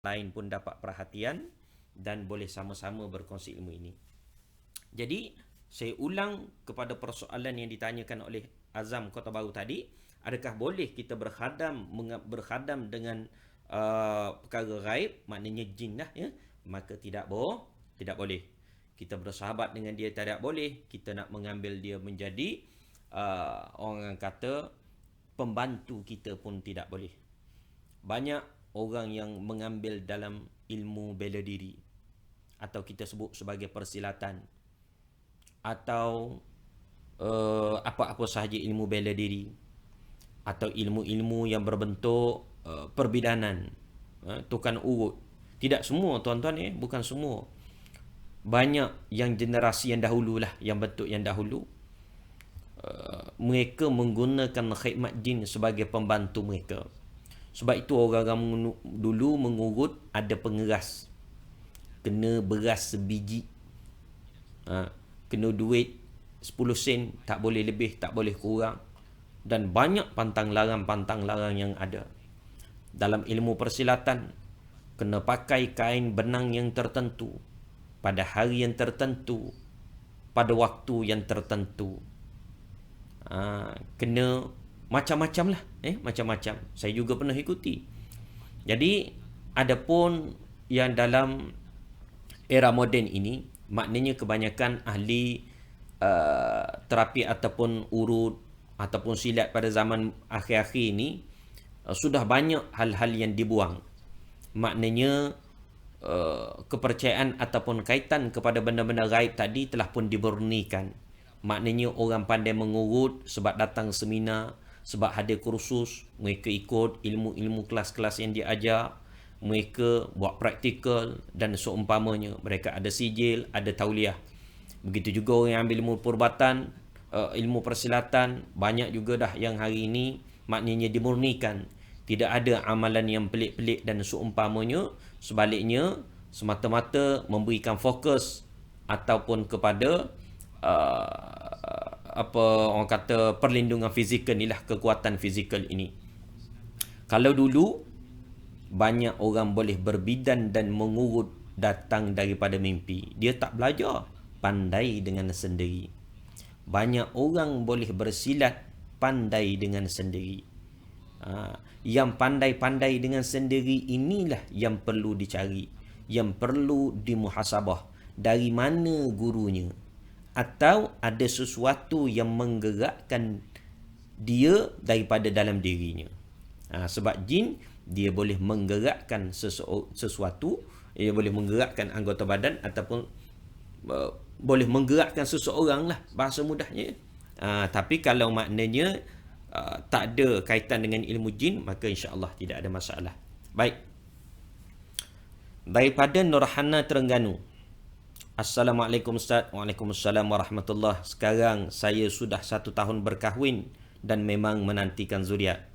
lain pun dapat perhatian dan boleh sama-sama berkongsi ilmu ini. Jadi, saya ulang kepada persoalan yang ditanyakan oleh Azam Kota Baru tadi, adakah boleh kita berkhadam dengan perkara gaib, maknanya jin lah ya? Maka tidak boleh. Kita bersahabat dengan dia tidak boleh. Kita nak mengambil dia menjadi orang kata pembantu kita pun tidak boleh. Banyak orang yang mengambil dalam ilmu bela diri atau kita sebut sebagai persilatan atau apa-apa sahaja ilmu bela diri atau ilmu-ilmu yang berbentuk perbidanan, tukang urut. Tidak semua tuan-tuan bukan semua. Banyak yang generasi yang dahulu lah, yang bentuk yang dahulu, mereka menggunakan khidmat jin sebagai pembantu mereka. Sebab itu orang-orang dulu mengurut ada pengeras. Kena beras sebiji. Kena duit 10 sen, tak boleh lebih, tak boleh kurang. Dan banyak pantang larang yang ada. Dalam ilmu persilatan, kena pakai kain benang yang tertentu, pada hari yang tertentu, pada waktu yang tertentu. Kena macam-macam lah, macam-macam. Saya juga pernah ikuti. Jadi, adapun yang dalam era moden ini, maknanya kebanyakan ahli terapi ataupun urut ataupun silat pada zaman akhir-akhir ini sudah banyak hal-hal yang dibuang. Maknanya kepercayaan ataupun kaitan kepada benda-benda gaib tadi telah pun dibernikan. Maknanya orang pandai mengurut sebab datang seminar, sebab hadir kursus, mereka ikut ilmu-ilmu kelas-kelas yang diajar, mereka buat praktikal dan seumpamanya. Mereka ada sijil, ada tauliah. Begitu juga orang yang ambil ilmu perubatan, ilmu persilatan, banyak juga dah yang hari ini maknanya dimurnikan. Tidak ada amalan yang pelik-pelik dan seumpamanya. Sebaliknya, semata-mata memberikan fokus ataupun kepada orang kata perlindungan fizikal inilah, kekuatan fizikal ini. Kalau dulu banyak orang boleh berbidan dan mengurut datang daripada mimpi, dia tak belajar, pandai dengan sendiri. Banyak orang boleh bersilat, pandai dengan sendiri. Yang pandai-pandai dengan sendiri inilah yang perlu dicari, yang perlu dimuhasabah. Dari mana gurunya? Atau ada sesuatu yang menggerakkan dia daripada dalam dirinya. Sebab jin, dia boleh menggerakkan sesuatu, dia boleh menggerakkan anggota badan ataupun boleh menggerakkan seseorang lah, bahasa mudahnya. Tapi kalau maknanya tak ada kaitan dengan ilmu jin, maka insya-Allah tidak ada masalah. Baik. Daripada Nurhana Terengganu. Assalamualaikum Ustaz. Waalaikumsalam warahmatullahi. Sekarang saya sudah 1 tahun berkahwin dan memang menantikan zuriat.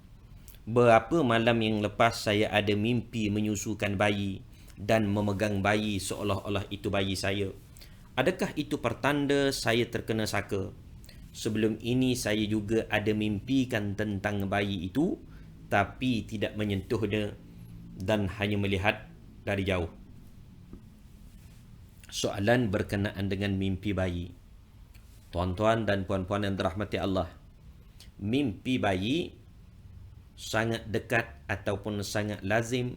Berapa malam yang lepas saya ada mimpi menyusukan bayi dan memegang bayi seolah-olah itu bayi saya. Adakah itu pertanda saya terkena saka? Sebelum ini saya juga ada mimpikan tentang bayi itu, tapi tidak menyentuhnya dan hanya melihat dari jauh. Soalan berkenaan dengan mimpi bayi. Tuan-tuan dan puan-puan yang dirahmati Allah, mimpi bayi sangat dekat ataupun sangat lazim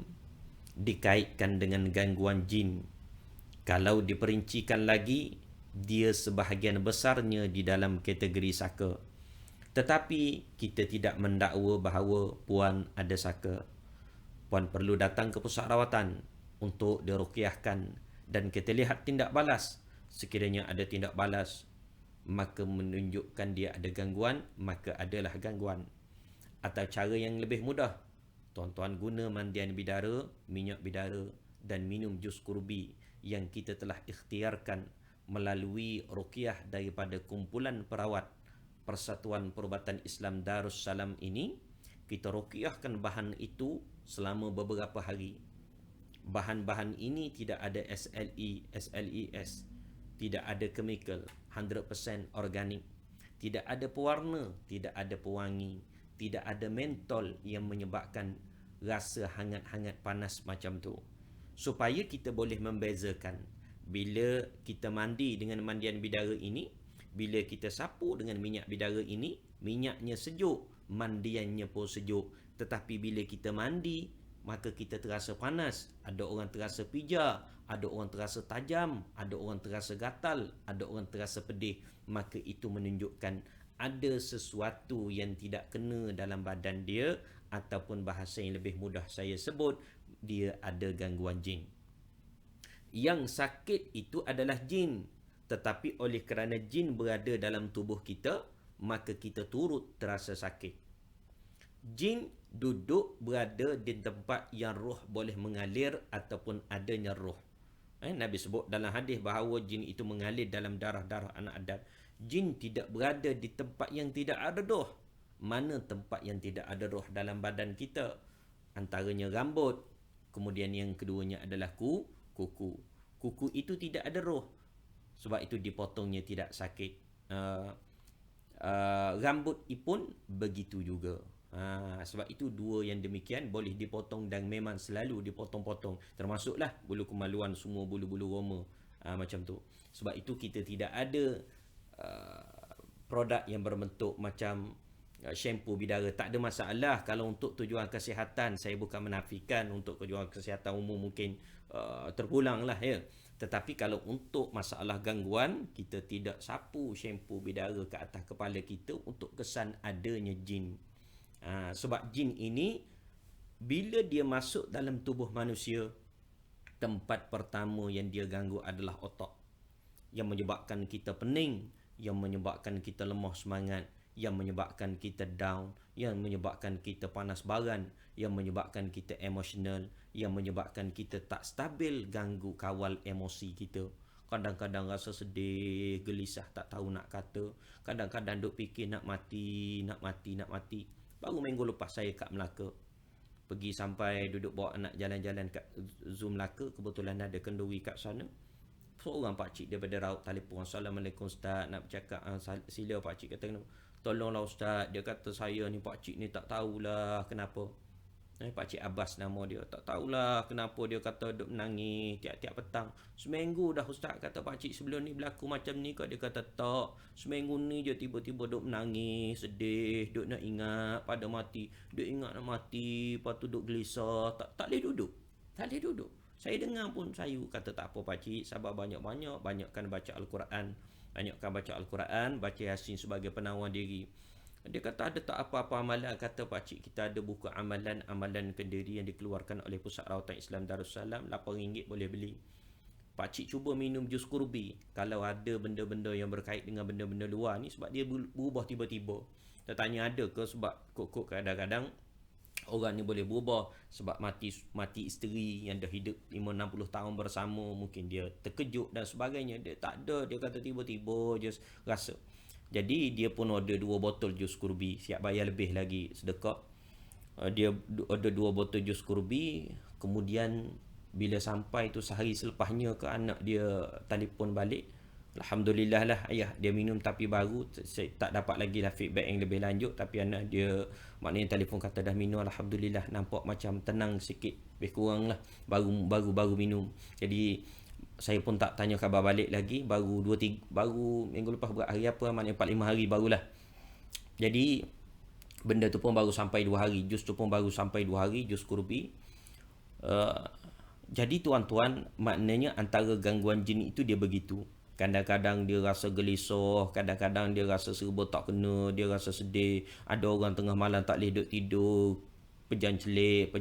dikaitkan dengan gangguan jin. Kalau diperincikan lagi, dia sebahagian besarnya di dalam kategori saka. Tetapi kita tidak mendakwa bahawa puan ada saka. Puan perlu datang ke pusat rawatan untuk diruqyahkan dan kita lihat tindak balas. Sekiranya ada tindak balas, maka menunjukkan dia ada gangguan, maka adalah gangguan. Atau cara yang lebih mudah, tuan-tuan guna mandian bidara, minyak bidara dan minum jus kurbi yang kita telah ikhtiarkan melalui ruqyah daripada kumpulan perawat Persatuan Perubatan Islam Darussalam ini. Kita ruqyahkan bahan itu selama beberapa hari. Bahan-bahan ini tidak ada SLES, tidak ada chemical, 100% organik, tidak ada pewarna, tidak ada pewangi, tidak ada mentol yang menyebabkan rasa hangat-hangat panas macam tu. supaya kita boleh membezakan bila kita mandi dengan mandian bidara ini, bila kita sapu dengan minyak bidara ini, minyaknya sejuk, mandiannya pun sejuk. Tetapi bila kita mandi, maka kita terasa panas, ada orang terasa pijar, ada orang terasa tajam, ada orang terasa gatal, ada orang terasa pedih. Maka itu menunjukkan ada sesuatu yang tidak kena dalam badan dia, ataupun bahasa yang lebih mudah saya sebut, dia ada gangguan jin. Yang sakit itu adalah jin, tetapi oleh kerana jin berada dalam tubuh kita, maka kita turut terasa sakit. Jin duduk berada di tempat yang roh boleh mengalir ataupun adanya roh. Nabi sebut dalam hadis bahawa jin itu mengalir dalam darah-darah anak Adam. Jin tidak berada di tempat yang tidak ada roh. Mana tempat yang tidak ada roh dalam badan kita? Antaranya rambut. Kemudian yang keduanya adalah kuku. Kuku itu tidak ada roh. Sebab itu dipotongnya tidak sakit. Rambut pun begitu juga. Sebab itu dua yang demikian boleh dipotong dan memang selalu dipotong-potong. Termasuklah bulu kemaluan, semua bulu-bulu roma, macam tu. Sebab itu kita tidak ada produk yang berbentuk macam shampoo bidara. Tak ada masalah kalau untuk tujuan kesihatan. Saya bukan menafikan untuk tujuan kesihatan umum mungkin terpulang lah ya. Tetapi kalau untuk masalah gangguan, kita tidak sapu shampoo bidara ke atas kepala kita untuk kesan adanya jin. Sebab jin ini bila dia masuk dalam tubuh manusia, tempat pertama yang dia ganggu adalah otak, yang menyebabkan kita pening, yang menyebabkan kita lemah semangat, yang menyebabkan kita down, yang menyebabkan kita panas baran, yang menyebabkan kita emosional, yang menyebabkan kita tak stabil, ganggu kawal emosi kita. Kadang-kadang rasa sedih, gelisah, tak tahu nak kata. Kadang-kadang duk fikir nak mati. Baru minggu lepas saya kat Melaka, pergi sampai duduk bawa anak jalan-jalan kat Zoom Melaka. Kebetulan ada kenduri kat sana. Seorang pakcik daripada Raut telefon, Assalamualaikum Ustaz, nak bercakap. Sila pakcik kata, tolonglah Ustaz. Dia kata saya ni pakcik ni tak tahulah kenapa. Pakcik Abbas nama dia. Tak tahulah kenapa dia kata duk menangis tiap-tiap petang. Seminggu dah Ustaz, kata pakcik, sebelum ni berlaku macam ni kok. Dia kata tak, seminggu ni je tiba-tiba duk menangis, sedih, duk nak ingat pada mati. Duk ingat nak mati, lepas tu duk gelisah, tak boleh duduk. Saya dengar pun sayu. Kata tak apa pakcik, sabar banyak-banyak, banyakkan baca Al-Quran. Baca Yasin sebagai penawar diri. Dia kata ada tak apa-apa amalan? Kata pakcik, kita ada buku amalan kendiri yang dikeluarkan oleh Pusat Rawatan Islam Darussalam, RM8 boleh beli. Pakcik cuba minum jus kurbi. Kalau ada benda-benda yang berkait dengan benda-benda luar ni, sebab dia berubah tiba-tiba. Kita tanya ada ke? Sebab kok kadang-kadang orang ni boleh berubah sebab mati isteri yang dah hidup 50-60 tahun bersama, mungkin dia terkejut dan sebagainya. Dia tak ada, dia kata tiba-tiba je rasa. Jadi dia pun order 2 botol jus kurbi, siap bayar lebih lagi sedekah. Dia order 2 botol jus kurbi. Kemudian bila sampai tu sehari selepasnya ke anak dia telefon balik, Alhamdulillah lah ayah dia minum tapi baru. Saya tak dapat lagi lah feedback yang lebih lanjut, tapi anak dia maknanya telefon kata dah minum, Alhamdulillah, nampak macam tenang sikit, lebih kurang lah, baru minum. Jadi saya pun tak tanya khabar balik lagi. Baru minggu lepas berat hari apa, maknanya 4-5 hari barulah. Jadi benda tu pun baru sampai 2 hari. Jus tu pun baru sampai 2 hari, jus kurbi. Jadi tuan-tuan, maknanya antara gangguan jin itu dia begitu. Kadang-kadang dia rasa gelisah, kadang-kadang dia rasa serba tak kena, dia rasa sedih. Ada orang tengah malam tak boleh duduk tidur, pejam celik,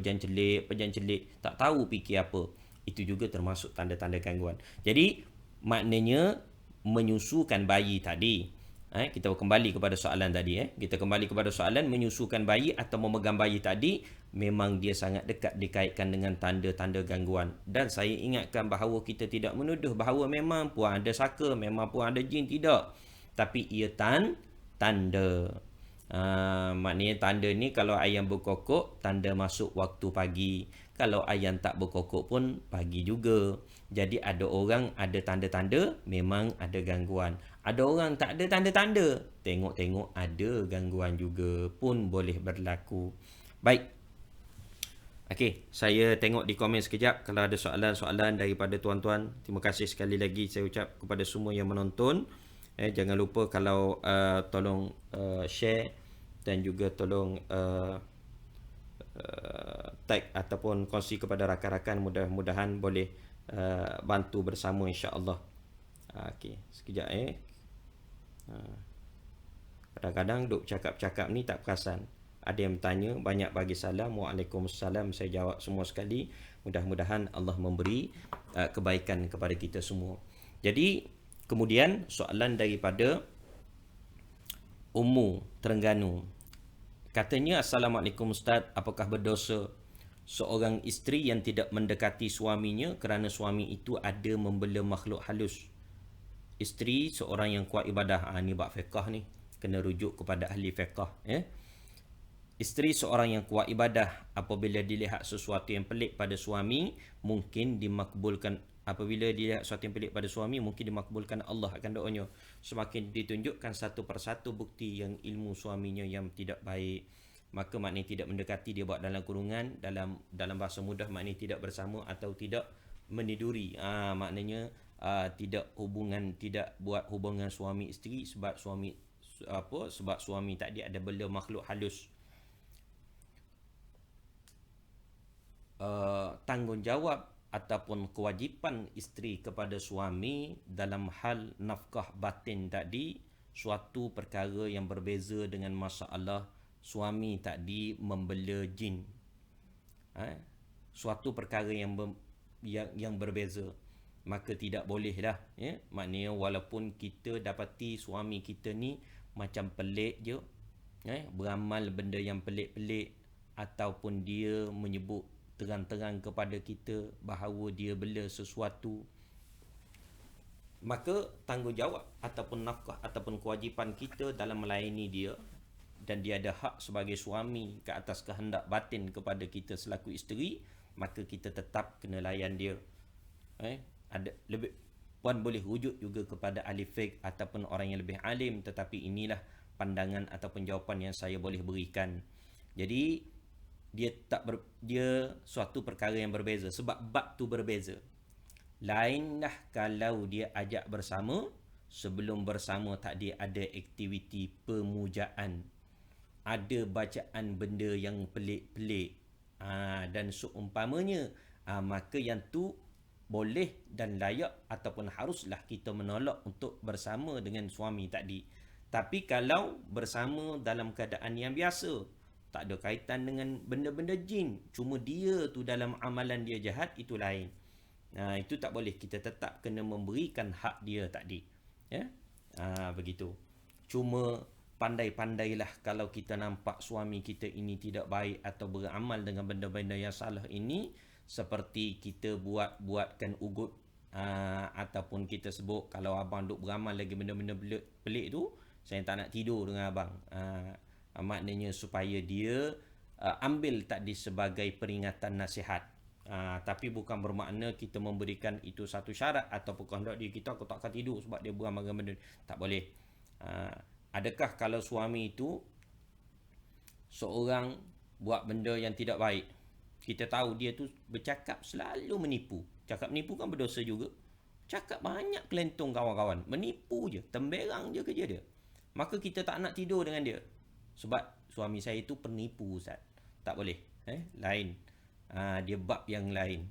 tak tahu fikir apa. Itu juga termasuk tanda-tanda gangguan. Jadi maknanya menyusukan bayi tadi. Kita kembali kepada soalan tadi. Kita kembali kepada soalan menyusukan bayi atau memegang bayi tadi, memang dia sangat dekat dikaitkan dengan tanda-tanda gangguan. Dan saya ingatkan bahawa kita tidak menuduh bahawa memang pun ada saka, memang pun ada jin, tidak. Tapi ia tanda. Maknanya tanda ni, kalau ayam berkokok, tanda masuk waktu pagi. Kalau ayam tak berkokok pun pagi juga. Jadi ada orang ada tanda-tanda, memang ada gangguan. Ada orang tak ada tanda-tanda, tengok-tengok ada gangguan juga, pun boleh berlaku. Baik. Okey, saya tengok di komen sekejap kalau ada soalan-soalan daripada tuan-tuan. Terima kasih sekali lagi saya ucap kepada semua yang menonton. Jangan lupa kalau tolong share dan juga tolong tag ataupun kongsi kepada rakan-rakan, mudah-mudahan boleh bantu bersama insya-Allah. Okey, sekejap Kadang-kadang duk cakap-cakap ni tak perasan. Ada yang bertanya, banyak bagi salam. Waalaikumsalam, saya jawab semua sekali. Mudah-mudahan Allah memberi kebaikan kepada kita semua. Jadi, kemudian soalan daripada Ummu Terengganu. Katanya, Assalamualaikum Ustaz, apakah berdosa seorang isteri yang tidak mendekati suaminya kerana suami itu ada membela makhluk halus? Isteri seorang yang kuat ibadah. Ni bab fiqah ni. Kena rujuk kepada ahli fiqah. Isteri seorang yang kuat ibadah, apabila dilihat sesuatu yang pelik pada suami, mungkin dimakbulkan. Apabila dilihat sesuatu yang pelik pada suami, mungkin dimakbulkan Allah akan doanya. Semakin ditunjukkan satu persatu bukti yang ilmu suaminya yang tidak baik, maka maknanya tidak mendekati, dia buat dalam kurungan, dalam bahasa mudah maknanya tidak bersama atau tidak meniduri. Maknanya tidak buat hubungan suami isteri sebab suami tadi ada bela makhluk halus. Tanggungjawab ataupun kewajipan isteri kepada suami dalam hal nafkah batin tadi suatu perkara yang berbeza dengan masalah suami tadi membela jin. Suatu perkara yang berbeza. Maka tidak boleh dah. Maknanya walaupun kita dapati suami kita ni macam pelik je, beramal benda yang pelik-pelik, ataupun dia menyebut terang-terang kepada kita bahawa dia bela sesuatu, maka tanggungjawab ataupun nafkah ataupun kewajipan kita dalam melayani dia, dan dia ada hak sebagai suami ke atas kehendak batin kepada kita selaku isteri, maka kita tetap kena layan dia. Puan boleh rujuk juga kepada ahli fiqh ataupun orang yang lebih alim, tetapi inilah pandangan ataupun jawapan yang saya boleh berikan. Jadi dia suatu perkara yang berbeza sebab bab tu berbeza. Lainlah kalau dia ajak bersama, sebelum bersama tadi ada aktiviti pemujaan, ada bacaan benda yang pelik-pelik, dan seumpamanya, maka yang tu boleh dan layak ataupun haruslah kita menolak untuk bersama dengan suami tadi. Tapi kalau bersama dalam keadaan yang biasa, tak ada kaitan dengan benda-benda jin, cuma dia tu dalam amalan dia jahat, itu lain. Itu tak boleh, kita tetap kena memberikan hak dia tadi. Begitu. Cuma pandai-pandailah kalau kita nampak suami kita ini tidak baik atau beramal dengan benda-benda yang salah ini, seperti kita buatkan ugut, ataupun kita sebut kalau abang duk beramal lagi benda-benda pelik tu, saya tak nak tidur dengan abang. Maknanya supaya dia ambil tadi sebagai peringatan nasihat. Tapi bukan bermakna kita memberikan itu satu syarat ataupun kehendak dia, kita aku tak akan tidur sebab dia beramal dengan benda. Tak boleh. Adakah kalau suami itu seorang buat benda yang tidak baik, kita tahu dia tu bercakap selalu menipu. Cakap menipu kan berdosa juga. Cakap banyak kelentong kawan-kawan, menipu je, temberang je kerja dia. Maka kita tak nak tidur dengan dia. Sebab suami saya itu penipu, Ustaz. Tak boleh. Lain. Dia bab yang lain.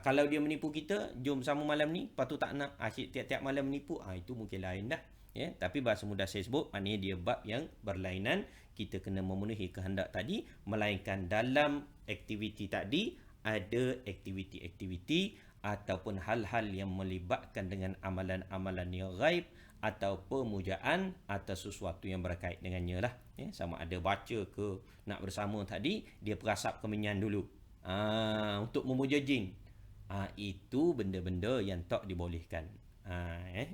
Kalau dia menipu kita, jom sama malam ni, lepas tu tak nak, asyik tiap-tiap malam menipu, itu mungkin lain dah. Tapi bahasa mudah saya sebut, maknanya dia bab yang berlainan. Kita kena memenuhi kehendak tadi, melainkan dalam aktiviti tadi ada aktiviti-aktiviti ataupun hal-hal yang melibatkan dengan amalan-amalan yang ghaib atau pemujaan atau sesuatu yang berkait dengannya lah. Sama ada baca ke nak bersama tadi, dia perasap kemenyan dulu untuk memuja jin. Itu benda-benda yang tak dibolehkan.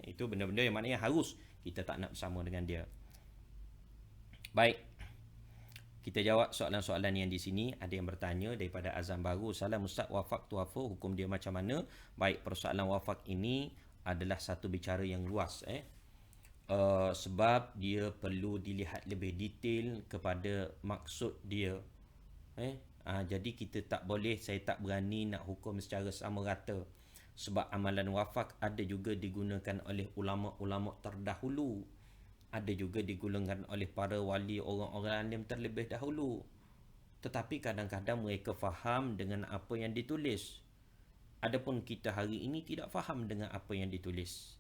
Itu benda-benda yang maknanya harus kita tak nak bersama dengan dia. Baik, kita jawab soalan-soalan yang di sini. Ada yang bertanya daripada Azam Baru, salam Ustaz, wafak tuafa, hukum dia macam mana? Baik, persoalan wafak ini adalah satu bicara yang luas. Sebab dia perlu dilihat lebih detail kepada maksud dia. Jadi kita tak boleh, saya tak berani nak hukum secara sama rata. Sebab amalan wafak ada juga digunakan oleh ulama-ulama terdahulu. Ada juga digunakan oleh para wali, orang-orang alim terlebih dahulu. Tetapi kadang-kadang mereka faham dengan apa yang ditulis. Adapun kita hari ini tidak faham dengan apa yang ditulis.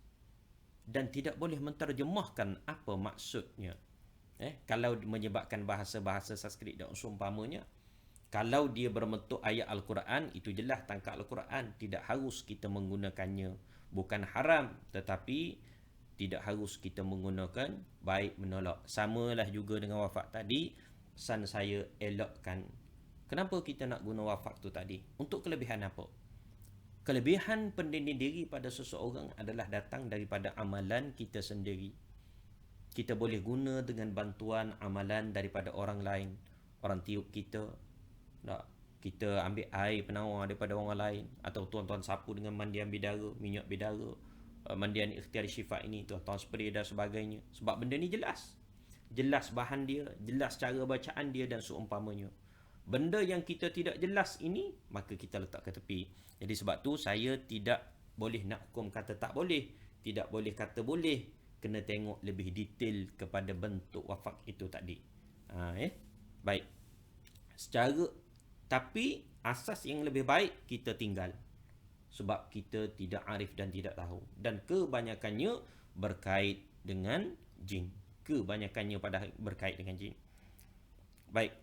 Dan tidak boleh menterjemahkan apa maksudnya. Kalau menyebabkan bahasa-bahasa Sanskrit dan seumpamanya, kalau dia berbentuk ayat Al-Quran, itu jelas tangkap Al-Quran. Tidak harus kita menggunakannya. Bukan haram, tetapi tidak harus kita menggunakan, baik menolak. Samalah juga dengan wafak tadi, pesan saya elakkan. Kenapa kita nak guna wafak tu tadi? Untuk kelebihan apa? Kelebihan pendinding diri pada seseorang adalah datang daripada amalan kita sendiri. Kita boleh guna dengan bantuan amalan daripada orang lain. Orang tiup kita, kita ambil air penawar daripada orang lain, atau tuan-tuan sapu dengan mandian bidara, minyak bidara, mandian ikhtiar syifa ini, tuan-tuan spray dan sebagainya. Sebab benda ni jelas bahan dia, jelas cara bacaan dia dan seumpamanya. Benda yang kita tidak jelas ini, maka kita letak ke tepi. Jadi sebab tu saya tidak boleh nak hukum kata tak boleh, tidak boleh kata boleh. Kena tengok lebih detail kepada bentuk wafak itu tadi. Baik. Tapi asas yang lebih baik kita tinggal. Sebab kita tidak arif dan tidak tahu. Dan kebanyakannya berkait dengan jin. Kebanyakannya berkait dengan jin. Baik.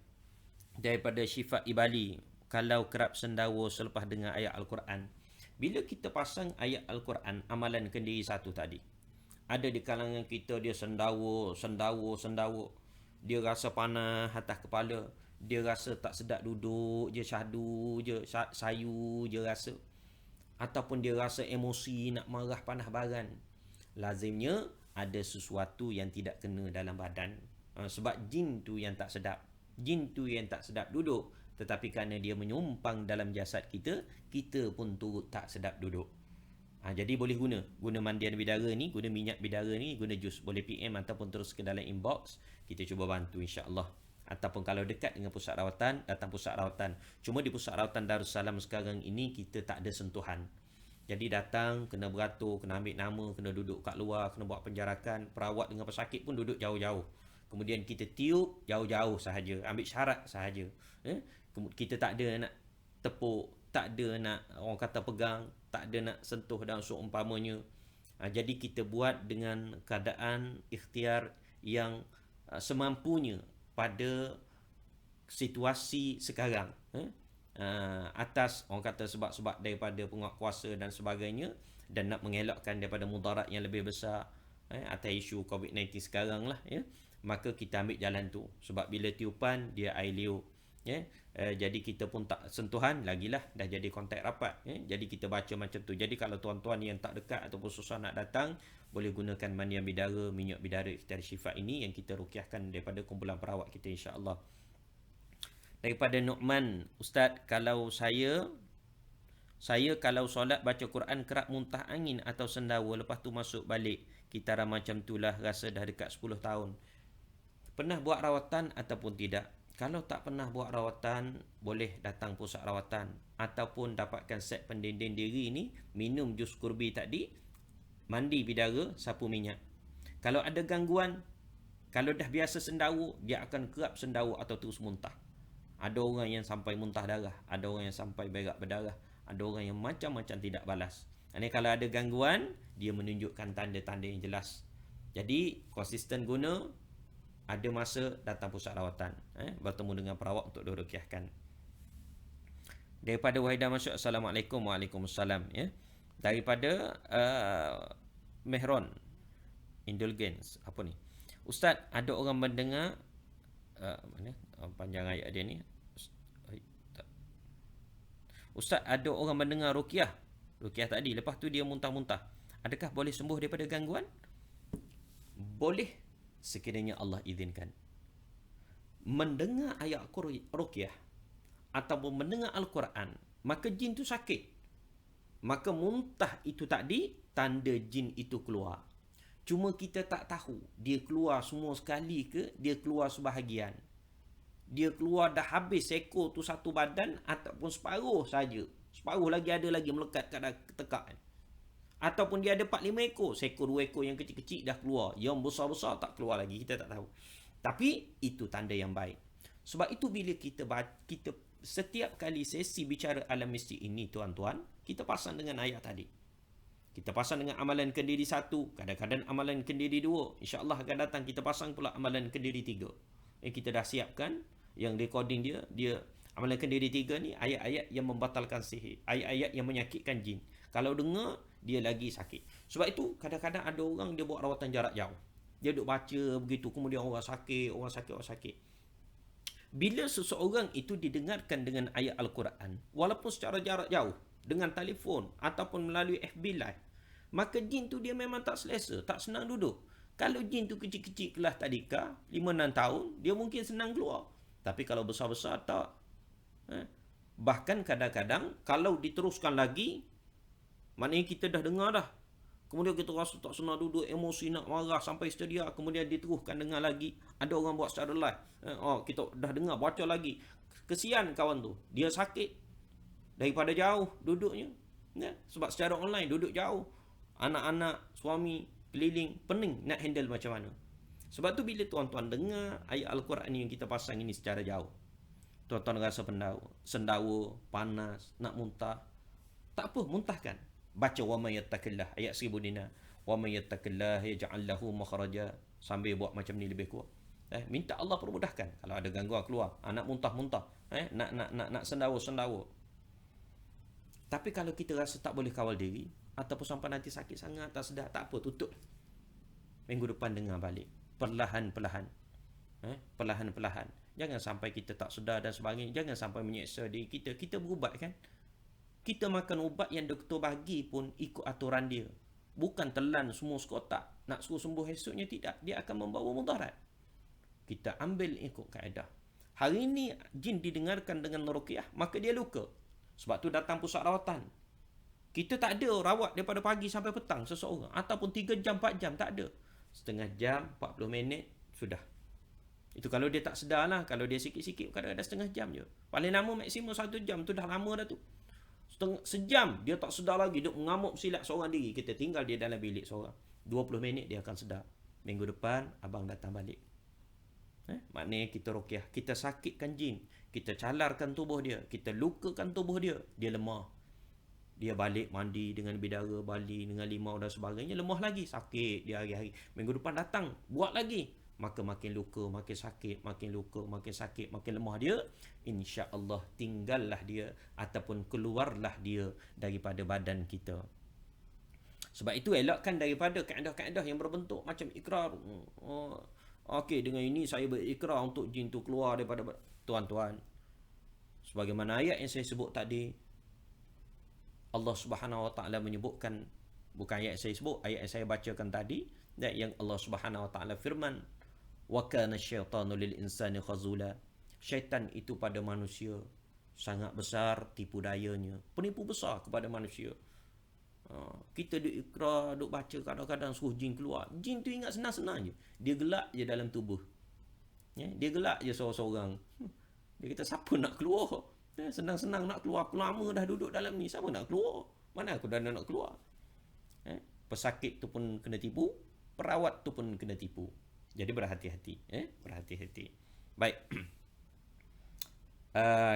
Daripada Syifa Ibali, kalau kerap sendawa selepas dengar ayat Al-Quran. Bila kita pasang ayat Al-Quran, amalan kendiri satu tadi, ada di kalangan kita dia sendawa. Dia rasa panas atas kepala. Dia rasa tak sedap duduk je, syahdu je, sayu je rasa. Ataupun dia rasa emosi, nak marah, panas baran. Lazimnya ada sesuatu yang tidak kena dalam badan. Sebab jin tu yang tak sedap. Jin tu yang tak sedap duduk. Tetapi kerana dia menyumpang dalam jasad kita, kita pun turut tak sedap duduk. Jadi boleh guna mandian bidara ni, guna minyak bidara ni, guna jus. Boleh PM ataupun terus ke dalam inbox. Kita cuba bantu insya-Allah. Ataupun kalau dekat dengan pusat rawatan, datang pusat rawatan. Cuma di pusat rawatan Darussalam sekarang ini kita tak ada sentuhan. Jadi datang, kena beratur, kena ambil nama, kena duduk kat luar, kena buat penjarakan. Perawat dengan pesakit pun duduk jauh-jauh. Kemudian kita tiup jauh-jauh sahaja, ambil syarat sahaja. Kita tak ada nak tepuk, tak ada nak orang kata pegang, tak ada nak sentuh dan seumpamanya. Jadi kita buat dengan keadaan ikhtiar yang semampunya pada situasi sekarang. Atas orang kata sebab-sebab daripada penguatkuasa dan sebagainya, dan nak mengelakkan daripada mudarat yang lebih besar atas isu COVID-19 sekarang lah, maka kita ambil jalan tu. Sebab bila tiupan dia air liur, jadi kita pun tak sentuhan lagilah, dah jadi kontak rapat. Jadi kita baca macam tu. Jadi kalau tuan-tuan yang tak dekat ataupun susah nak datang, boleh gunakan mandian bidara, minyak bidara ikhtiar syifa ini yang kita rukyahkan daripada kumpulan perawat kita insya-Allah. Daripada Nu'man, Ustaz, kalau saya kalau solat baca Quran kerap muntah angin atau sendawa, lepas tu masuk balik. Kitaran macam itulah, rasa dah dekat 10 tahun. Pernah buat rawatan ataupun tidak? Kalau tak pernah buat rawatan, boleh datang pusat rawatan. Ataupun dapatkan set pendinding diri ni, minum jus kurbi tadi, mandi bidara, sapu minyak. Kalau ada gangguan, kalau dah biasa sendawa, dia akan kerap sendawa atau terus muntah. Ada orang yang sampai muntah darah, ada orang yang sampai berak berdarah, ada orang yang macam-macam tidak balas. Ini kalau ada gangguan, dia menunjukkan tanda-tanda yang jelas. Jadi konsisten guna, ada masa datang pusat rawatan, bertemu dengan perawat untuk dirukyahkan. Daripada Wahidah Masyuk, Assalamualaikum. Waalaikumsalam. Daripada Mehron Indulgence, apa ni? Ustaz, ada orang mendengar panjang ayat dia ni. Ustaz, ada orang mendengar rukyah tadi, lepas tu dia muntah-muntah. Adakah boleh sembuh daripada gangguan? Boleh, sekiranya Allah izinkan. Mendengar ayat rukyah ataupun mendengar Al-Quran, maka jin tu sakit. Maka muntah itu tadi tanda jin itu keluar. Cuma kita tak tahu dia keluar semua sekali ke dia keluar sebahagian. Dia keluar dah habis ekor tu satu badan ataupun separuh saja. Separuh lagi ada lagi melekat kat tekak. Ataupun dia ada 4-5 ekor. Seekor 2 ekor yang kecil-kecil dah keluar. Yang besar-besar tak keluar lagi. Kita tak tahu. Tapi itu tanda yang baik. Sebab itu bila kita setiap kali sesi bicara alam mistik ini tuan-tuan, kita pasang dengan ayat tadi. Kita pasang dengan amalan kendiri 1. Kadang-kadang amalan kendiri 2. InsyaAllah akan datang kita pasang pula amalan kendiri 3. Kita dah siapkan yang recording dia amalan kendiri 3 ni ayat-ayat yang membatalkan sihir, ayat-ayat yang menyakitkan jin. Kalau dengar dia lagi sakit. Sebab itu kadang-kadang ada orang dia buat rawatan jarak jauh. Dia duk baca begitu, kemudian orang sakit. Bila seseorang itu didengarkan dengan ayat Al-Quran, walaupun secara jarak jauh, dengan telefon ataupun melalui FB Live, maka jin tu dia memang tak selesa, tak senang duduk. Kalau jin tu kecil-kecil kelas tadika, 5-6 tahun, dia mungkin senang keluar. Tapi kalau besar-besar tak. Bahkan kadang-kadang kalau diteruskan lagi, maknanya kita dah dengar dah. Kemudian kita rasa tak senang duduk, emosi nak marah sampai histeria. Kemudian diteruskan dengar lagi. Ada orang buat secara live. Kita dah dengar, baca lagi. Kesian kawan tu. Dia sakit. Daripada jauh duduknya. Sebab secara online duduk jauh. Anak-anak, suami, keliling, pening nak handle macam mana. Sebab tu bila tuan-tuan dengar ayat Al-Quran yang kita pasang ini secara jauh, tuan-tuan rasa sendawa, panas, nak muntah, tak apa, muntahkan. Baca wa may yattaqillah ayat 1000 dinar. Wa may yattaqillah yaj'al lahu makhraja, sambil buat macam ni lebih kurang. Minta Allah permudahkan. Kalau ada gangguan keluar, nak muntah-muntah, nak sendawa. Tapi kalau kita rasa tak boleh kawal diri ataupun sampai nanti sakit sangat, tak sedar, tak apa, tutup. Minggu depan dengar balik. Perlahan-perlahan. Perlahan-perlahan. Jangan sampai kita tak sedar dan sebagainya. Jangan sampai menyeksa diri kita. Kita berubat kan? Kita makan ubat yang doktor bagi pun ikut aturan dia. Bukan telan semua sekotak. Nak suruh sembuh esoknya, tidak. Dia akan membawa mudarat. Kita ambil ikut kaedah. Hari ini jin didengarkan dengan ruqyah, maka dia luka. Sebab tu datang pusat rawatan. Kita tak ada rawat daripada pagi sampai petang seseorang. Ataupun 3 jam, 4 jam, tak ada. Setengah jam, 40 minit, sudah. Itu kalau dia tak sedar lah. Kalau dia sikit-sikit, kadang-kadang setengah jam je. Paling lama maksimum 1 jam, tu dah lama dah tu. Sejam, dia tak sedar lagi. Dia mengamuk silat seorang diri. Kita tinggal dia dalam bilik seorang. 20 minit dia akan sedar. Minggu depan, abang datang balik. Maknanya kita ruqyah. Kita sakitkan jin. Kita calarkan tubuh dia. Kita lukakan tubuh dia. Dia lemah. Dia balik mandi dengan bidara, balik dengan limau dan sebagainya, lemah lagi, sakit dia hari-hari. Minggu depan datang, buat lagi. Maka makin luka, makin sakit, makin luka, makin sakit, makin lemah dia. InsyaAllah tinggallah dia ataupun keluarlah dia daripada badan kita. Sebab itu elakkan daripada kaedah-kaedah yang berbentuk macam ikrar. Okey, dengan ini saya berikrar untuk jin tu keluar daripada tuan-tuan. Sebagaimana ayat yang saya sebut tadi, Allah Subhanahu Wa Taala menyebutkan, bukan ayat saya sebut, ayat yang saya bacakan tadi, yang Allah Subhanahu Wa Taala firman, wa kana syaitanu lil insani khazula. Syaitan itu pada manusia sangat besar tipu dayanya, penipu besar kepada manusia. Kita duk ikrar, duk baca, kadang-kadang suruh jin keluar. Jin tu ingat senang-senang je. Dia gelak je dalam tubuh. Dia gelak je seorang-seorang. Dia kata siapa nak keluar? Senang-senang nak keluar. Aku lama dah duduk dalam ni. Siapa nak keluar? Mana aku dah nak keluar? Pesakit tu pun kena tipu. Perawat tu pun kena tipu. Jadi berhati-hati. Berhati-hati. Baik.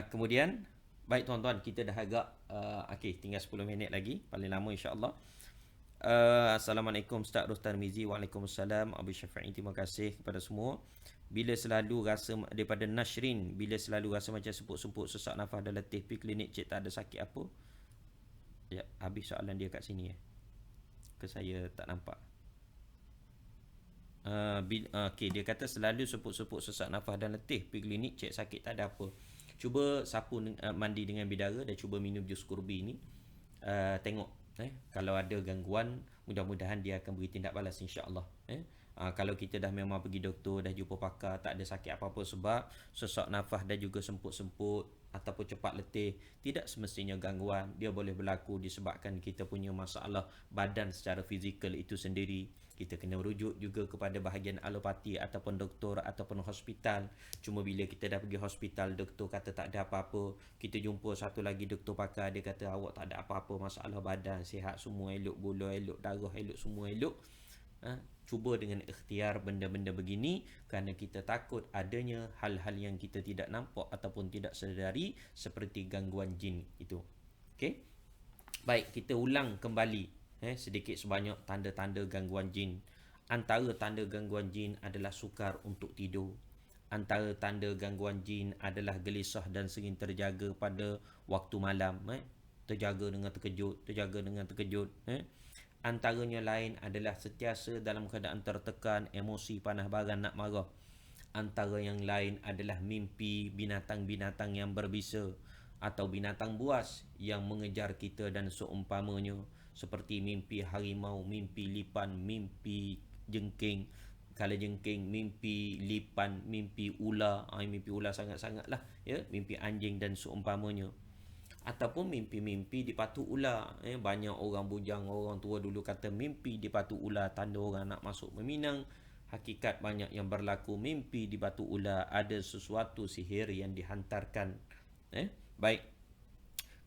Kemudian, baik tuan-tuan, kita dah agak tinggal 10 minit lagi. Paling lama insya-Allah. Assalamualaikum Ustaz Rustan Mizi. Waalaikumsalam Abu Syafi'i. Terima kasih kepada semua. Bila selalu rasa daripada Nashrin, bila selalu rasa macam semput-semput, sesak nafas dan letih, pergi klinik cik tak ada sakit apa? Ya, habis soalan dia kat sini ke saya tak nampak. Dia kata selalu semput-semput, sesak nafas dan letih, pergi klinik cik sakit tak ada apa. Cuba sapu mandi dengan bidara dan cuba minum jus kurbi ni. Tengok kalau ada gangguan, mudah-mudahan dia akan beri tindak balas insya-Allah. Kalau kita dah memang pergi doktor, dah jumpa pakar, tak ada sakit apa-apa sebab sesak nafas dan juga semput-semput ataupun cepat letih, tidak semestinya gangguan. Dia boleh berlaku disebabkan kita punya masalah badan secara fizikal itu sendiri. Kita kena rujuk juga kepada bahagian alopati ataupun doktor ataupun hospital. Cuma bila kita dah pergi hospital, doktor kata tak ada apa-apa, kita jumpa satu lagi doktor pakar, dia kata awak tak ada apa-apa, masalah badan sihat, semua elok, bola elok, darah elok, semua elok. Cuba dengan ikhtiar benda-benda begini kerana kita takut adanya hal-hal yang kita tidak nampak ataupun tidak sedari seperti gangguan jin itu. Okey. Baik, kita ulang kembali sedikit sebanyak tanda-tanda gangguan jin. Antara tanda gangguan jin adalah sukar untuk tidur. Antara tanda gangguan jin adalah gelisah dan sering terjaga pada waktu malam. Terjaga dengan terkejut, terjaga dengan terkejut. Antaranya lain adalah sentiasa dalam keadaan tertekan, emosi, panas baran, nak marah. Antara yang lain adalah mimpi binatang-binatang yang berbisa atau binatang buas yang mengejar kita dan seumpamanya, seperti mimpi harimau, mimpi lipan, mimpi jengking. Kalau jengking, mimpi lipan, mimpi ular. Mimpi ular sangat-sangatlah, mimpi anjing dan seumpamanya. Ataupun mimpi-mimpi dipatu ular. Banyak orang bujang, orang tua dulu kata mimpi dipatu ular tanda orang nak masuk meminang. Hakikat banyak yang berlaku mimpi dipatu ular, ada sesuatu sihir yang dihantarkan. Baik.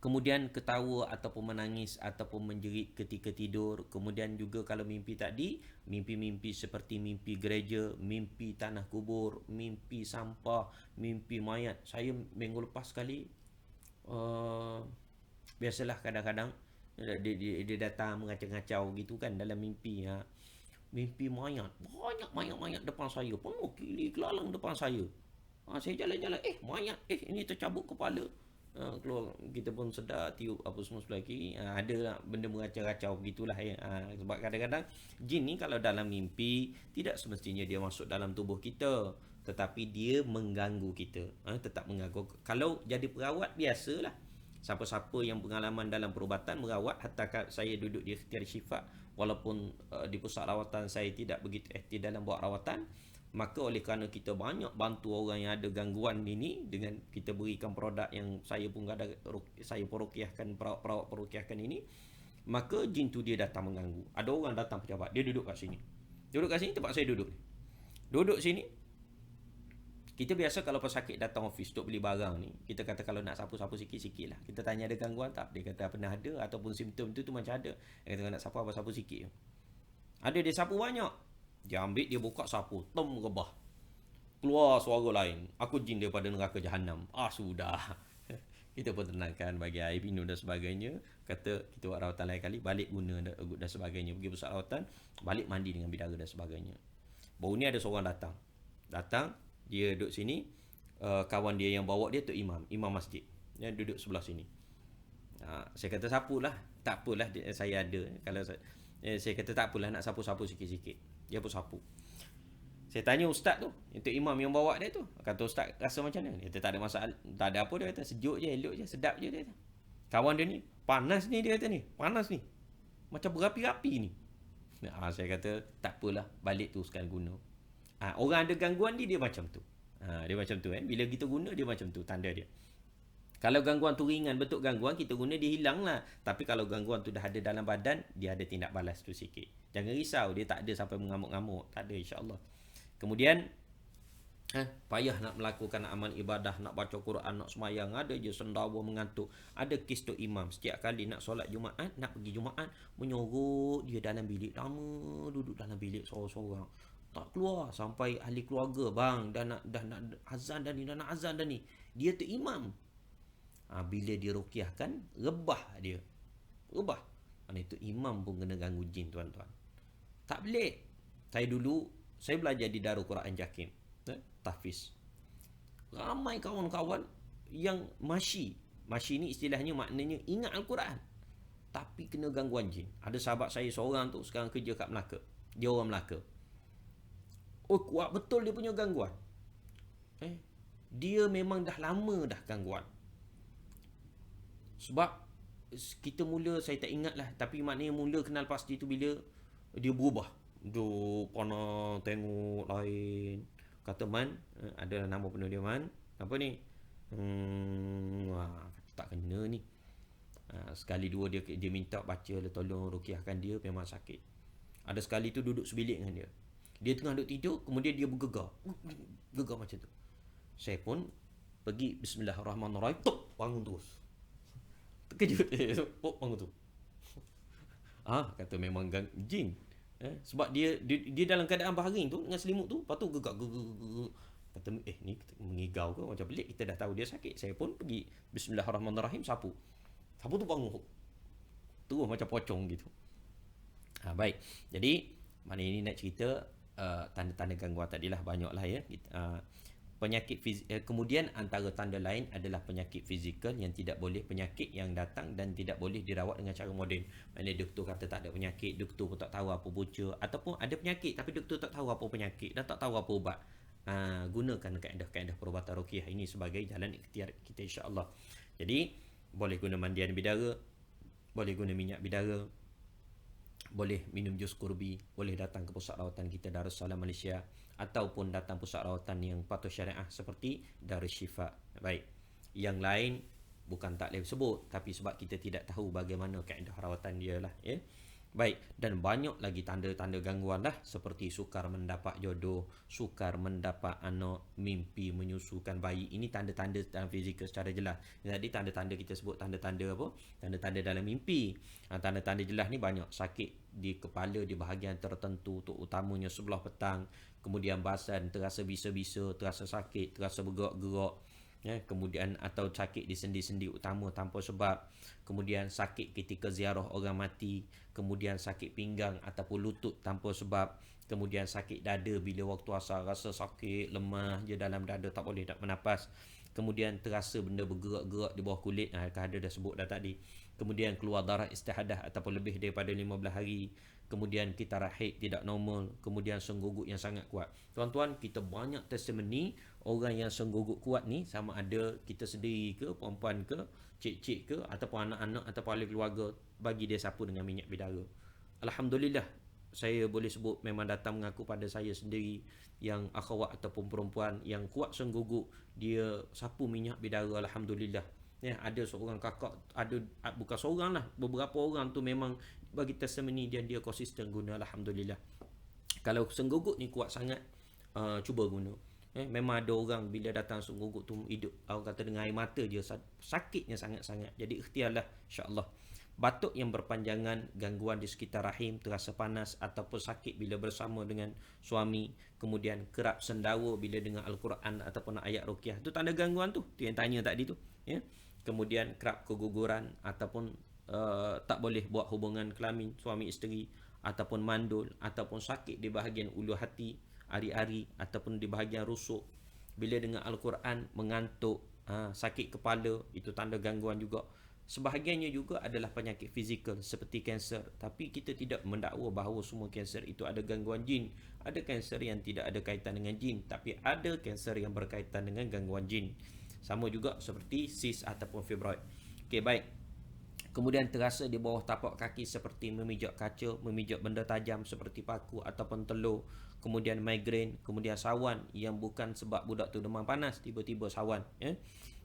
Kemudian ketawa ataupun menangis ataupun menjerit ketika tidur. Kemudian juga kalau mimpi tadi, mimpi-mimpi seperti mimpi gereja, mimpi tanah kubur, mimpi sampah, mimpi mayat. Saya minggu lepas sekali, biasalah kadang-kadang dia datang mengacau-ngacau gitu kan dalam mimpi. Mimpi mayat, banyak mayat-mayat depan saya, penuh kili kelalang depan saya. Saya jalan-jalan, mayat, ini tercabut kepala. Keluar, kita pun sedar tiup apa semua sebelah kiri. Ada lah benda mengacau-ngacau begitulah sebab kadang-kadang jin ni kalau dalam mimpi tidak semestinya dia masuk dalam tubuh kita, tetapi dia mengganggu kita. Tetap mengganggu. Kalau jadi perawat biasalah, siapa-siapa yang pengalaman dalam perubatan merawat, hatta saya duduk di Ikhtiar Syifa, walaupun di pusat rawatan saya tidak begitu aktif dalam buat rawatan, maka oleh kerana kita banyak bantu orang yang ada gangguan ini dengan kita berikan produk yang saya pun ada, saya perukiahkan, perawat perukiahkan ini, maka jin tu dia datang mengganggu. Ada orang datang pejabat, dia duduk kat sini, tempat saya duduk sini. Kita biasa kalau pesakit datang office untuk beli barang ni, kita kata kalau nak sapu-sapu sikit-sikit lah, kita tanya ada gangguan tak, dia kata pernah ada ataupun simptom tu macam ada. Dia kata nak sapu apa, sapu sikit. Ada dia sapu banyak, dia ambil, dia buka sapu, rebah, keluar suara lain, aku jin daripada neraka jahanam. Sudah. Kita pun tenangkan, bagi air minum dan sebagainya. Kata kita buat rawatan lain kali, balik guna dan sebagainya, pergi pusat rawatan, balik mandi dengan bidara dan sebagainya. Baru ni ada seorang datang, dia duduk sini, kawan dia yang bawa dia tu imam masjid, dia duduk sebelah sini. Saya kata sapulah, tak apalah, saya ada. Kalau saya kata tak apalah, nak sapu-sapu sikit-sikit. Dia pun sapu. Saya tanya ustaz tu, itu imam yang bawa dia tu, kata ustaz rasa macam mana? Dia kata tak ada masalah, tak ada apa, dia kata sejuk je, elok je, sedap je, dia kata. Kawan dia ni panas ni, dia kata ni panas ni, macam berapi-api ni. Saya kata tak apalah, balik teruskan guna. Orang ada gangguan ni dia macam tu. Dia macam tu. Bila kita guna dia macam tu, tanda dia. Kalau gangguan tu ringan, bentuk gangguan, kita guna dia hilang lah. Tapi kalau gangguan tu dah ada dalam badan, dia ada tindak balas tu sikit. Jangan risau, dia tak ada sampai mengamuk-ngamuk. Tak ada, insyaAllah. Kemudian, payah nak melakukan amal ibadah, nak baca Quran, nak semayang, ada je sendawa mengantuk. Ada kes tu imam, setiap kali nak solat Jumaat, nak pergi Jumaat, menyorok dia dalam bilik. Lama duduk dalam bilik seorang-seorang, tak keluar sampai ahli keluarga, bang, dah nak azan dah ni, dia tu imam. Bila dia rukiahkan, rebah. Itu imam pun kena ganggu jin, tuan-tuan. Tak boleh. Saya belajar di Darul Quran Jakim, tahfiz. Ramai kawan-kawan yang masyi ni istilahnya maknanya ingat Al-Quran, tapi kena gangguan jin. Ada sahabat saya seorang tu sekarang kerja kat Melaka. Dia orang Melaka. Kuat betul dia punya gangguan. Dia memang dah lama dah gangguan. Sebab kita mula, saya tak ingat lah, tapi maknanya mula kenal pasti tu bila dia berubah. Duk pana tengok lain. Kata Man, adalah nama penuh dia Man. Apa ni? Wah, tak kena ni. Sekali dua dia minta baca lah, tolong rukiahkan dia, memang sakit. Ada sekali tu duduk sebilik dengan dia. Dia tengah duduk tidur, kemudian dia bergegar. Gegar macam tu. Saya pun pergi bismillahirrahmanirrahim, tok, bangun terus. Terkejut dia, bangun tu. Kata memang jin. Sebab dia dalam keadaan baring tu dengan selimut tu, lepas tu gegak. Kata ni mengigau ke macam pelik, kita dah tahu dia sakit. Saya pun pergi bismillahirrahmanirrahim, sapu tu bangun terus macam pocong gitu. Baik, jadi mana ini nak cerita tanda-tanda gangguan tadilah, banyak lah ya. Penyakit kemudian antara tanda lain adalah penyakit fizikal yang tidak boleh, penyakit yang datang dan tidak boleh dirawat dengan cara moden. Maknanya doktor kata tak ada penyakit, doktor pun tak tahu apa punca, ataupun ada penyakit tapi doktor tak tahu apa penyakit dan tak tahu apa ubat. Gunakan kaedah-kaedah perubatan ruqyah ini sebagai jalan ikhtiar kita, insya-Allah. Jadi boleh guna mandian bidara, boleh guna minyak bidara, boleh minum jus kurbi, boleh datang ke pusat rawatan kita Darussalam Malaysia, ataupun datang pusat rawatan yang patuh syariah seperti Darus Syifa. Baik, yang lain bukan tak boleh sebut, tapi sebab kita tidak tahu bagaimana kaedah rawatan dia lah ya. Baik, dan banyak lagi tanda-tanda gangguan lah, seperti sukar mendapat jodoh, sukar mendapat anak, mimpi menyusukan bayi. Ini tanda-tanda dalam fizikal secara jelas. Jadi tanda-tanda kita sebut tanda-tanda apa? Tanda-tanda dalam mimpi. Tanda-tanda jelas ni banyak. Sakit di kepala di bahagian tertentu, utamanya sebelah petang, kemudian basan, terasa bisa-bisa, terasa sakit, terasa bergerak-gerak. Kemudian atau sakit di sendi-sendi utama tanpa sebab, kemudian sakit ketika ziarah orang mati, kemudian sakit pinggang ataupun lutut tanpa sebab, kemudian sakit dada bila waktu asar rasa sakit, lemah je dalam dada, tak boleh nak bernafas, kemudian terasa benda bergerak-gerak di bawah kulit, ada dah sebut dah tadi, kemudian keluar darah istihadah ataupun lebih daripada 15 hari, kemudian kita rahid tidak normal, kemudian senggugut yang sangat kuat. Tuan-tuan, kita banyak testimoni orang yang senggugut kuat ni, sama ada kita sendiri ke, perempuan ke, cik-cik ke, ataupun anak-anak ataupun ahli keluarga, bagi dia sapu dengan minyak bidara. Alhamdulillah, saya boleh sebut memang datang mengaku pada saya sendiri yang akhwat ataupun perempuan yang kuat senggugut, dia sapu minyak bidara, alhamdulillah. Ada seorang kakak, ada bukan seorang lah, beberapa orang tu memang bagi testimoni dia konsisten guna, alhamdulillah. Kalau senggugut ni kuat sangat, cuba guna. Memang ada orang bila datang senggugut tu hidup, orang kata dengan air mata je, sakitnya sangat-sangat. Jadi ikhtiarlah, insya-Allah. Batuk yang berpanjangan, gangguan di sekitar rahim, terasa panas ataupun sakit bila bersama dengan suami, kemudian kerap sendawa bila dengar Al-Quran ataupun ayat ruqyah, tu tanda gangguan tu yang tanya tadi tu ya. Kemudian kerap keguguran ataupun tak boleh buat hubungan kelamin suami isteri, ataupun mandul, ataupun sakit di bahagian ulu hati, ari-ari ataupun di bahagian rusuk bila dengar Al-Quran, mengantuk, sakit kepala, itu tanda gangguan juga. Sebahagiannya juga adalah penyakit fizikal seperti kanser, tapi kita tidak mendakwa bahawa semua kanser itu ada gangguan jin. Ada kanser yang tidak ada kaitan dengan jin, tapi ada kanser yang berkaitan dengan gangguan jin. Sama juga seperti sis ataupun fibroid. Okey, baik. Kemudian terasa di bawah tapak kaki seperti memijak kaca, memijak benda tajam seperti paku ataupun telur. Kemudian migrain, kemudian sawan yang bukan sebab budak tu demam panas, tiba-tiba sawan ya.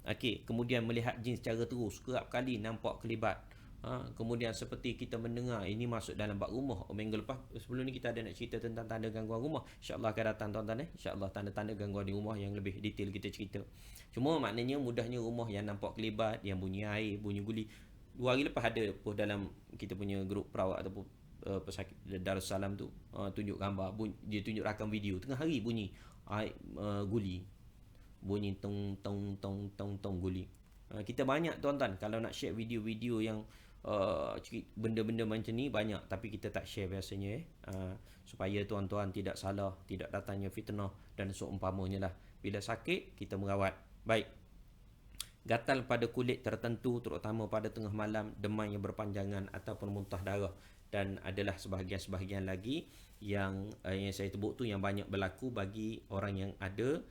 Okey, kemudian melihat jin secara terus, kerap kali nampak kelibat. Kemudian seperti kita mendengar, ini masuk dalam bab rumah. Minggu lepas, sebelum ni kita ada nak cerita tentang tanda gangguan rumah. InsyaAllah akan datang tuan-tuan InsyaAllah tanda-tanda gangguan di rumah yang lebih detail kita cerita. Cuma maknanya mudahnya rumah yang nampak kelibat, yang bunyi air, bunyi guli. 2 hari lepas ada dalam kita punya grup perawat ataupun pesakit Darussalam tu, tunjuk gambar, dia tunjuk rakam video tengah hari bunyi air, guli, bunyi tong tong tong tong tong guli. Kita banyak tuan-tuan kalau nak share video-video yang benda-benda macam ni banyak, tapi kita tak share biasanya supaya tuan-tuan tidak salah, tidak datangnya fitnah dan seumpamanya lah. Bila sakit kita merawat. Baik. Gatal pada kulit tertentu, terutama pada tengah malam, demam yang berpanjangan ataupun muntah darah, dan adalah sebahagian-sebahagian lagi yang saya sebut tu yang banyak berlaku bagi orang yang ada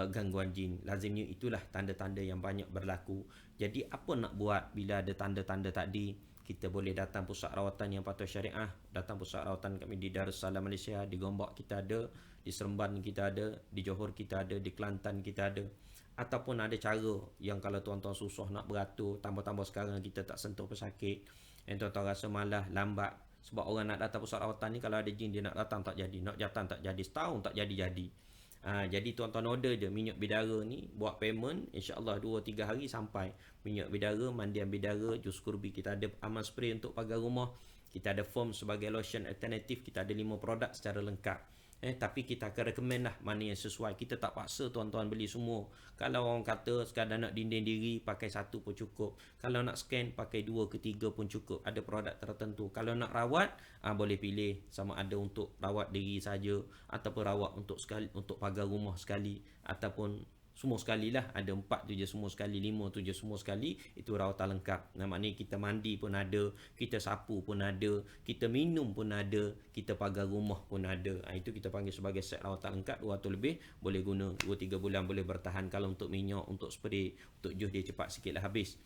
gangguan jin. Lazimnya itulah tanda-tanda yang banyak berlaku. Jadi apa nak buat bila ada tanda-tanda tadi? kita boleh datang pusat rawatan yang patuh syariah, datang pusat rawatan kami di Darussalam Malaysia, di Gombak kita ada, di Seremban kita ada, di Johor kita ada, di Kelantan kita ada. Ataupun ada cara yang kalau tuan-tuan susah nak beratur, tambah-tambah sekarang kita tak sentuh pesakit, yang tuan-tuan rasa malas, lambat. Sebab orang nak datang pusat rawatan ni, kalau ada jin dia nak datang tak jadi, nak datang tak jadi, setahun tak jadi-jadi. Jadi tuan-tuan order je minyak bidara ni, buat payment, insya-Allah 2-3 hari sampai. Minyak bidara, mandian bidara, jus kurbi, kita ada amal spray untuk pagar rumah, kita ada foam sebagai lotion alternatif, kita ada 5 produk secara lengkap. Tapi kita akan recommend lah mana yang sesuai. Kita tak paksa tuan-tuan beli semua. Kalau orang kata sekadar nak dinding diri, pakai satu pun cukup. Kalau nak scan, pakai 2 ke 3 pun cukup. Ada produk tertentu. Kalau nak rawat, boleh pilih sama ada untuk rawat diri saja, ataupun rawat untuk sekali, untuk pagar rumah sekali, ataupun semua sekali lah. Ada 4 tu je semua sekali, 5 tu je semua sekali. Itu rawatan lengkap. Maknanya kita mandi pun ada, kita sapu pun ada, kita minum pun ada, kita pagar rumah pun ada. Itu kita panggil sebagai set rawatan lengkap. 200 lebih, boleh guna 2-3 bulan, boleh bertahan. Kalau untuk minyak, untuk spray, untuk jus dia cepat sikit lah habis.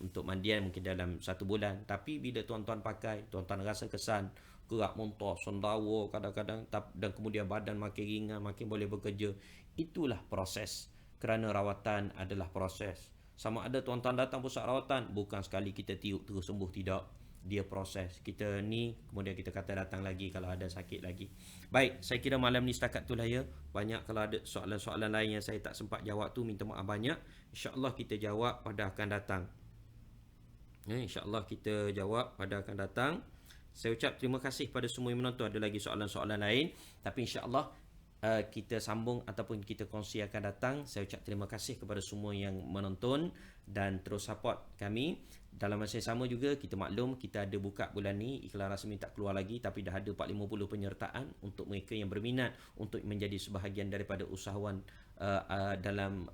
Untuk mandian mungkin dalam 1 bulan. Tapi bila tuan-tuan pakai, tuan-tuan rasa kesan, gerak muntah, sendawa kadang-kadang, dan kemudian badan makin ringan, makin boleh bekerja. Itulah proses. Kerana rawatan adalah proses. Sama ada tuan-tuan datang pusat rawatan, bukan sekali kita tiup terus sembuh, tidak. Dia proses. Kita ni, kemudian kita kata datang lagi kalau ada sakit lagi. Baik, saya kira malam ni setakat tu lah ya. Banyak kalau ada soalan-soalan lain yang saya tak sempat jawab tu, minta maaf banyak. InsyaAllah kita jawab pada akan datang. InsyaAllah kita jawab pada akan datang. Saya ucap terima kasih pada semua yang menonton. Ada lagi soalan-soalan lain, tapi insyaAllah kita sambung ataupun kita kongsi akan datang. Saya ucap terima kasih kepada semua yang menonton dan terus support kami. Dalam masa yang sama juga, kita maklum kita ada buka bulan ni, iklan rasmi tak keluar lagi, tapi dah ada 450 penyertaan untuk mereka yang berminat untuk menjadi sebahagian daripada usahawan dalam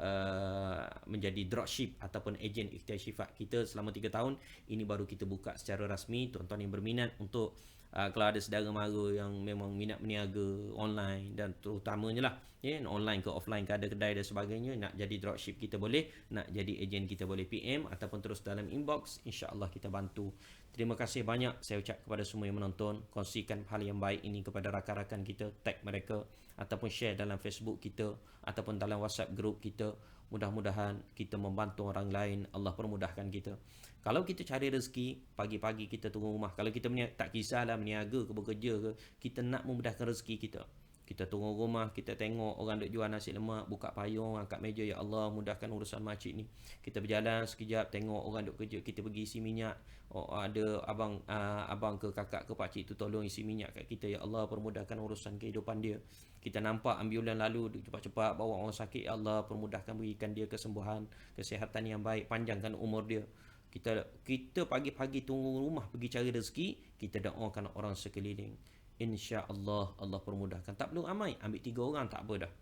menjadi dropship ataupun ejen ikhtiar syifa kita selama 3 tahun. Ini baru kita buka secara rasmi. Tuan-tuan yang berminat untuk kalau ada saudara mara yang memang minat berniaga online, dan terutamanya lah online ke offline ke, ada kedai dan sebagainya, nak jadi dropship kita boleh, nak jadi ejen kita boleh PM ataupun terus dalam inbox, insya-Allah kita bantu. Terima kasih banyak saya ucap kepada semua yang menonton. Kongsikan hal yang baik ini kepada rakan-rakan kita, tag mereka ataupun share dalam Facebook kita ataupun dalam WhatsApp group kita. Mudah-mudahan kita membantu orang lain, Allah permudahkan kita. Kalau kita cari rezeki, pagi-pagi kita tunggu rumah. Kalau kita tak kisahlah berniaga ke bekerja ke, kita nak memudahkan rezeki kita. Kita tunggu rumah, kita tengok orang duk jual nasi lemak, buka payung, angkat meja, ya Allah mudahkan urusan makcik ni. Kita berjalan sekejap, tengok orang duk kerja, kita pergi isi minyak. Ada abang ke kakak ke pakcik tu tolong isi minyak kat kita, ya Allah permudahkan urusan kehidupan dia. Kita nampak ambulan lalu cepat-cepat bawa orang sakit, ya Allah permudahkan, berikan dia kesembuhan, kesihatan yang baik, panjangkan umur dia. Kita pagi-pagi tunggu rumah pergi cari rezeki, kita doakan orang sekeliling. InsyaAllah Allah permudahkan. Tak perlu ramai, ambil 3 orang tak apa dah,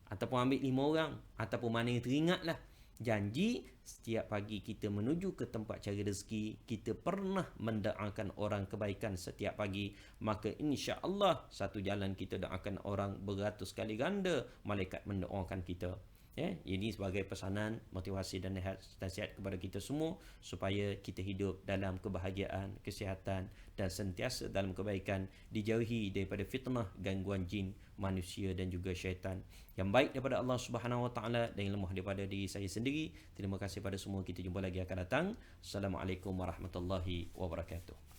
ataupun ambil 5 orang, ataupun mana yang teringat lah. Janji setiap pagi kita menuju ke tempat cari rezeki, kita pernah mendoakan orang kebaikan setiap pagi. Maka insya-Allah satu jalan kita doakan orang beratus kali ganda malaikat mendoakan kita. Ini sebagai pesanan, motivasi dan nasihat kepada kita semua supaya kita hidup dalam kebahagiaan, kesihatan dan sentiasa dalam kebaikan, dijauhi daripada fitnah, gangguan jin, manusia dan juga syaitan. Yang baik daripada Allah Subhanahu Wa Taala dan yang lemah daripada diri saya sendiri. Terima kasih pada semua, kita jumpa lagi akan datang. Assalamualaikum warahmatullahi wabarakatuh.